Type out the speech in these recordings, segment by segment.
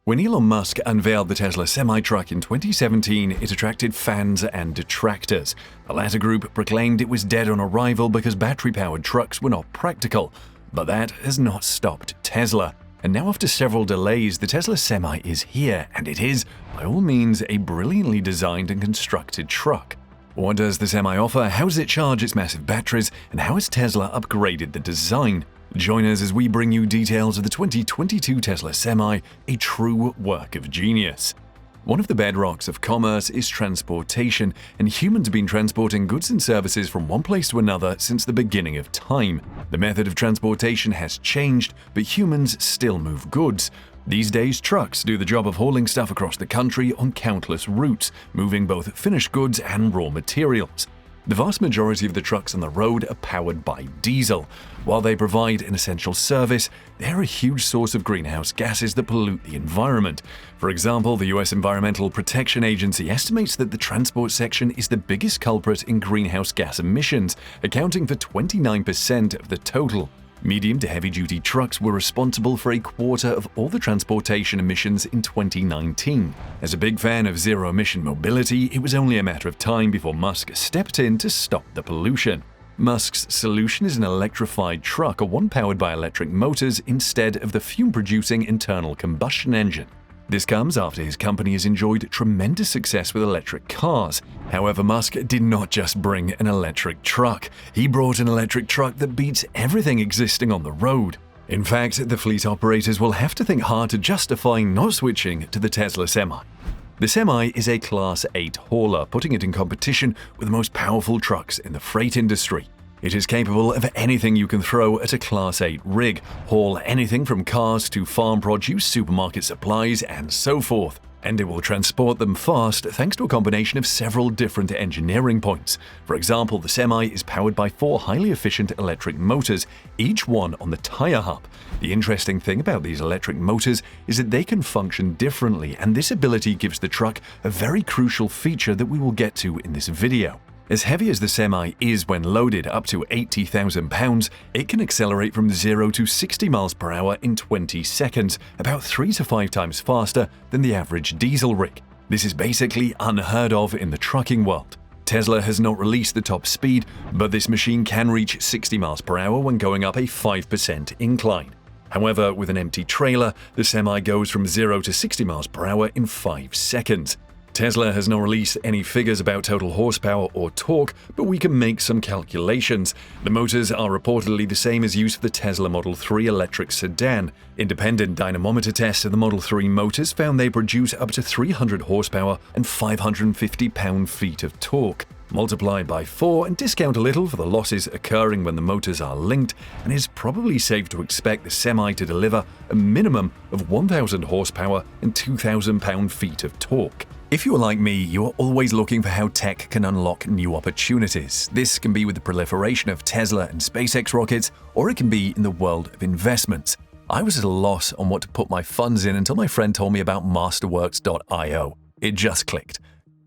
When Elon Musk unveiled the Tesla semi-truck in 2017, it attracted fans and detractors. The latter group proclaimed it was dead on arrival because battery-powered trucks were not practical. But that has not stopped Tesla. And now, after several delays, the Tesla Semi is here, and it is, by all means, a brilliantly designed and constructed truck. What does the Semi offer? How does it charge its massive batteries? And how has Tesla upgraded the design? Join us as we bring you details of the 2022 Tesla Semi, a true work of genius. One of the bedrocks of commerce is transportation, and humans have been transporting goods and services from one place to another since the beginning of time. The method of transportation has changed, but humans still move goods. These days, trucks do the job of hauling stuff across the country on countless routes, moving both finished goods and raw materials. The vast majority of the trucks on the road are powered by diesel. While they provide an essential service, they're a huge source of greenhouse gases that pollute the environment. For example, the US Environmental Protection Agency estimates that the transport section is the biggest culprit in greenhouse gas emissions, accounting for 29% of the total. Medium to heavy-duty trucks were responsible for a quarter of all the transportation emissions in 2019. As a big fan of zero-emission mobility, it was only a matter of time before Musk stepped in to stop the pollution. Musk's solution is an electrified truck, or one powered by electric motors instead of the fume-producing internal combustion engine. This comes after his company has enjoyed tremendous success with electric cars. However, Musk did not just bring an electric truck. He brought an electric truck that beats everything existing on the road. In fact, the fleet operators will have to think hard to justify not switching to the Tesla Semi. The Semi is a Class 8 hauler, putting it in competition with the most powerful trucks in the freight industry. It is capable of anything you can throw at a Class 8 rig, haul anything from cars to farm produce, supermarket supplies, and so forth. And it will transport them fast thanks to a combination of several different engineering points. For example, the Semi is powered by 4 highly efficient electric motors, each one on the tire hub. The interesting thing about these electric motors is that they can function differently, and this ability gives the truck a very crucial feature that we will get to in this video. As heavy as the Semi is when loaded, up to 80,000 pounds, it can accelerate from 0 to 60 miles per hour in 20 seconds, about 3 to 5 times faster than the average diesel rig. This is basically unheard of in the trucking world. Tesla has not released the top speed, but this machine can reach 60 miles per hour when going up a 5% incline. However, with an empty trailer, the Semi goes from 0 to 60 miles per hour in 5 seconds. Tesla has not released any figures about total horsepower or torque, but we can make some calculations. The motors are reportedly the same as used for the Tesla Model 3 electric sedan. Independent dynamometer tests of the Model 3 motors found they produce up to 300 horsepower and 550 pound-feet of torque. Multiply by 4 and discount a little for the losses occurring when the motors are linked, and it's probably safe to expect the Semi to deliver a minimum of 1,000 horsepower and 2,000 pound-feet of torque. If you are like me, you are always looking for how tech can unlock new opportunities. This can be with the proliferation of Tesla and SpaceX rockets, or it can be in the world of investments. I was at a loss on what to put my funds in until my friend told me about Masterworks.io. It just clicked.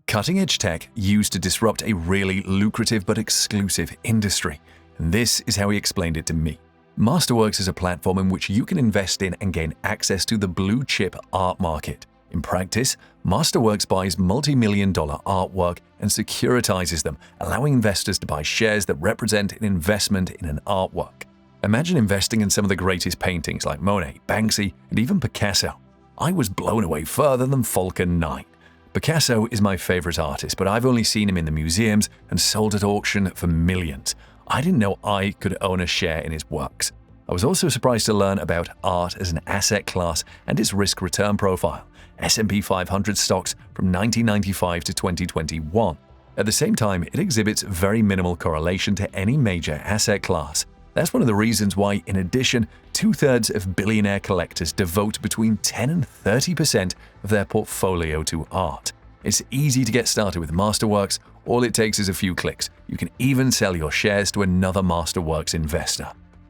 Cutting-edge tech used to disrupt a really lucrative but exclusive industry. And this is how he explained it to me. Masterworks is a platform in which you can invest in and gain access to the blue-chip art market. In practice, Masterworks buys multi-million-dollar artwork and securitizes them, allowing investors to buy shares that represent an investment in an artwork. Imagine investing in some of the greatest paintings like Monet, Banksy, and even Picasso. I was blown away further than Falcon 9. Picasso is my favorite artist, but I've only seen him in the museums and sold at auction for millions. I didn't know I could own a share in his works. I was also surprised to learn about art as an asset class and its risk-return profile. S&P 500 stocks from 1995 to 2021. At the same time, it exhibits very minimal correlation to any major asset class. That's one of the reasons why, in addition, 2/3 of billionaire collectors devote between 10 and 30% of their portfolio to art. It's easy to get started with Masterworks. All it takes is a few clicks. You can even sell your shares to another Masterworks investor.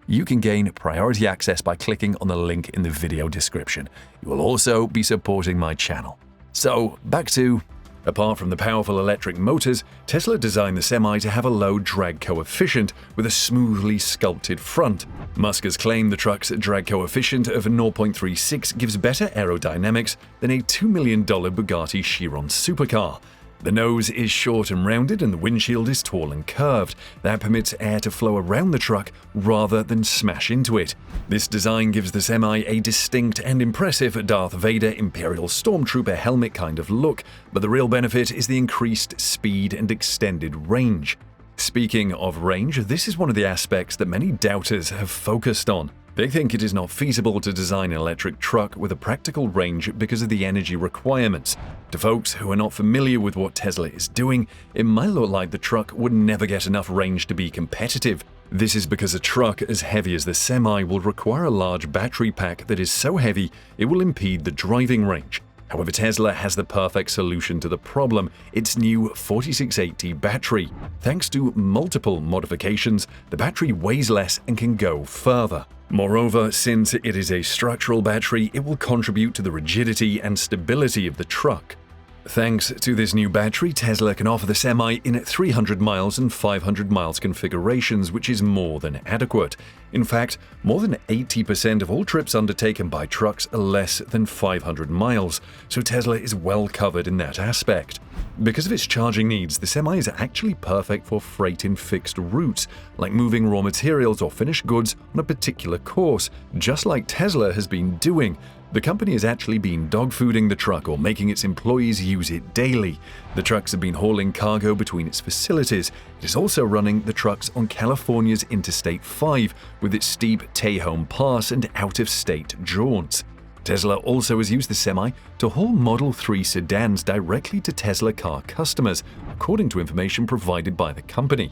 You can gain priority access by clicking on the link in the video description. You will also be supporting my channel. So, back to Apart from the powerful electric motors, Tesla designed the Semi to have a low drag coefficient with a smoothly sculpted front. Musk has claimed the truck's drag coefficient of 0.36 gives better aerodynamics than a $2 million Bugatti Chiron supercar. The nose is short and rounded and the windshield is tall and curved. That permits air to flow around the truck rather than smash into it. This design gives the Semi a distinct and impressive Darth Vader Imperial Stormtrooper helmet kind of look, but the real benefit is the increased speed and extended range. Speaking of range, this is one of the aspects that many doubters have focused on. They think it is not feasible to design an electric truck with a practical range because of the energy requirements. To folks who are not familiar with what Tesla is doing, it might look like the truck would never get enough range to be competitive. This is because a truck as heavy as the Semi will require a large battery pack that is so heavy it will impede the driving range. However, Tesla has the perfect solution to the problem, its new 4680 battery. Thanks to multiple modifications, the battery weighs less and can go further. Moreover, since it is a structural battery, it will contribute to the rigidity and stability of the truck. Thanks to this new battery, Tesla can offer the Semi in 300 miles and 500 miles configurations, which is more than adequate. In fact, more than 80% of all trips undertaken by trucks are less than 500 miles, so Tesla is well covered in that aspect. Because of its charging needs, the Semi is actually perfect for freight in fixed routes, like moving raw materials or finished goods on a particular course, just like Tesla has been doing. The company has actually been dogfooding the truck or making its employees use it daily. The trucks have been hauling cargo between its facilities. It is also running the trucks on California's Interstate 5 with its steep Tejon Pass and out-of-state jaunts. Tesla also has used the Semi to haul Model 3 sedans directly to Tesla car customers, according to information provided by the company.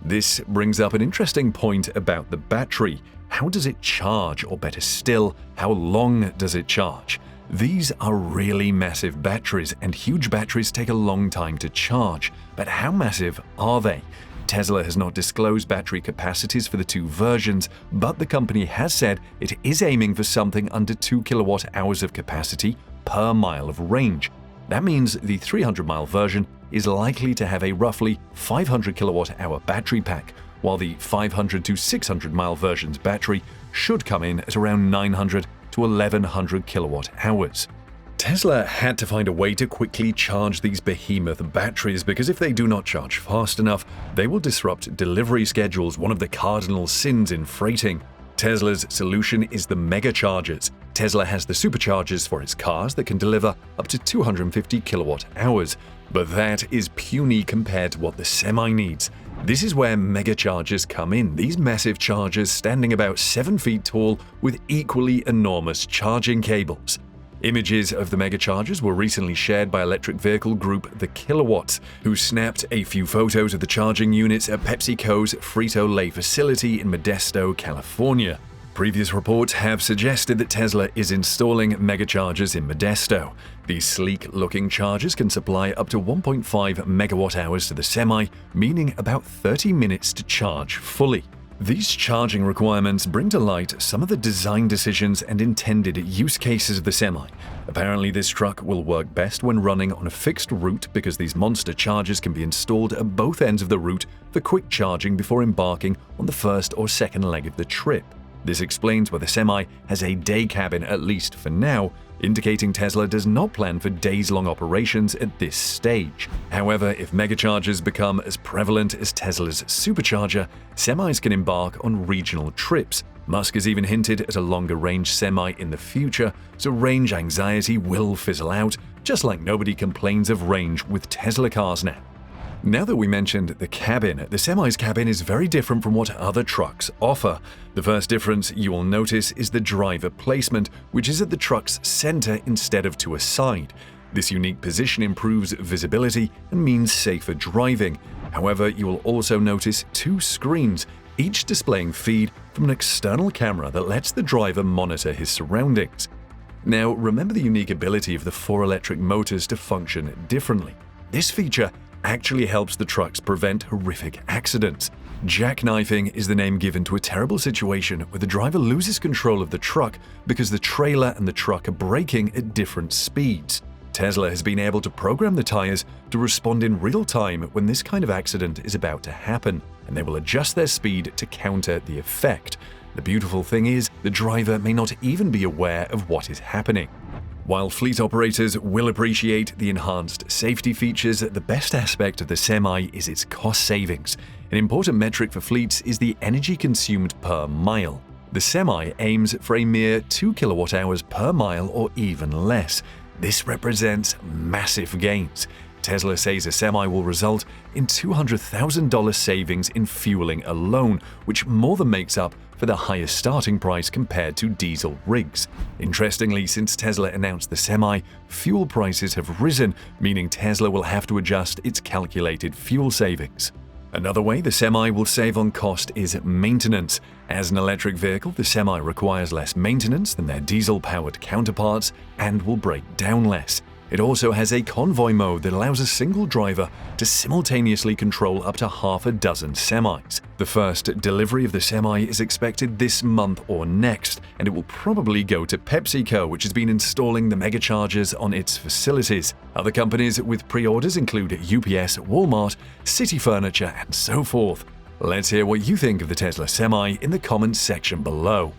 This brings up an interesting point about the battery. How does it charge, or better still, how long does it charge? These are really massive batteries, and huge batteries take a long time to charge. But how massive are they? Tesla has not disclosed battery capacities for the two versions, but the company has said it is aiming for something under 2 kilowatt-hours of capacity per mile of range. That means the 300-mile version is likely to have a roughly 500 kilowatt-hour battery pack, while the 500 to 600-mile version's battery should come in at around 900 to 1100 kilowatt-hours. Tesla had to find a way to quickly charge these behemoth batteries because if they do not charge fast enough, they will disrupt delivery schedules, one of the cardinal sins in freighting. Tesla's solution is the megachargers. Tesla has the superchargers for its cars that can deliver up to 250 kilowatt-hours, but that is puny compared to what the Semi needs. This is where megachargers come in, these massive chargers standing about 7 feet tall with equally enormous charging cables. Images of the megachargers were recently shared by electric vehicle group The Kilowatts, who snapped a few photos of the charging units at PepsiCo's Frito-Lay facility in Modesto, California. Previous reports have suggested that Tesla is installing megachargers in Modesto. These sleek-looking chargers can supply up to 1.5 megawatt-hours to the Semi, meaning about 30 minutes to charge fully. These charging requirements bring to light some of the design decisions and intended use cases of the Semi. Apparently, this truck will work best when running on a fixed route because these monster chargers can be installed at both ends of the route for quick charging before embarking on the first or second leg of the trip. This explains why the Semi has a day cabin, at least for now, indicating Tesla does not plan for days-long operations at this stage. However, if megachargers become as prevalent as Tesla's supercharger, Semis can embark on regional trips. Musk has even hinted at a longer-range Semi in the future, so range anxiety will fizzle out, just like nobody complains of range with Tesla cars now. Now that we mentioned the cabin, the Semi's cabin is very different from what other trucks offer. The first difference you will notice is the driver placement, which is at the truck's center instead of to a side. This unique position improves visibility and means safer driving. However, you will also notice two screens, each displaying feed from an external camera that lets the driver monitor his surroundings. Now, remember the unique ability of the 4 electric motors to function differently. This feature actually helps the trucks prevent horrific accidents. Jackknifing is the name given to a terrible situation where the driver loses control of the truck because the trailer and the truck are braking at different speeds. Tesla has been able to program the tires to respond in real time when this kind of accident is about to happen, and they will adjust their speed to counter the effect. The beautiful thing is, the driver may not even be aware of what is happening. While fleet operators will appreciate the enhanced safety features, the best aspect of the Semi is its cost savings. An important metric for fleets is the energy consumed per mile. The Semi aims for a mere 2 kWh per mile or even less. This represents massive gains. Tesla says a Semi will result in $200,000 savings in fueling alone, which more than makes up for the highest starting price compared to diesel rigs. Interestingly, since Tesla announced the Semi, fuel prices have risen, meaning Tesla will have to adjust its calculated fuel savings. Another way the Semi will save on cost is maintenance. As an electric vehicle, the Semi requires less maintenance than their diesel-powered counterparts and will break down less. It also has a convoy mode that allows a single driver to simultaneously control up to half a dozen Semis. The first delivery of the Semi is expected this month or next, and it will probably go to PepsiCo, which has been installing the megachargers on its facilities. Other companies with pre-orders include UPS, Walmart, City Furniture, and so forth. Let's hear what you think of the Tesla Semi in the comments section below.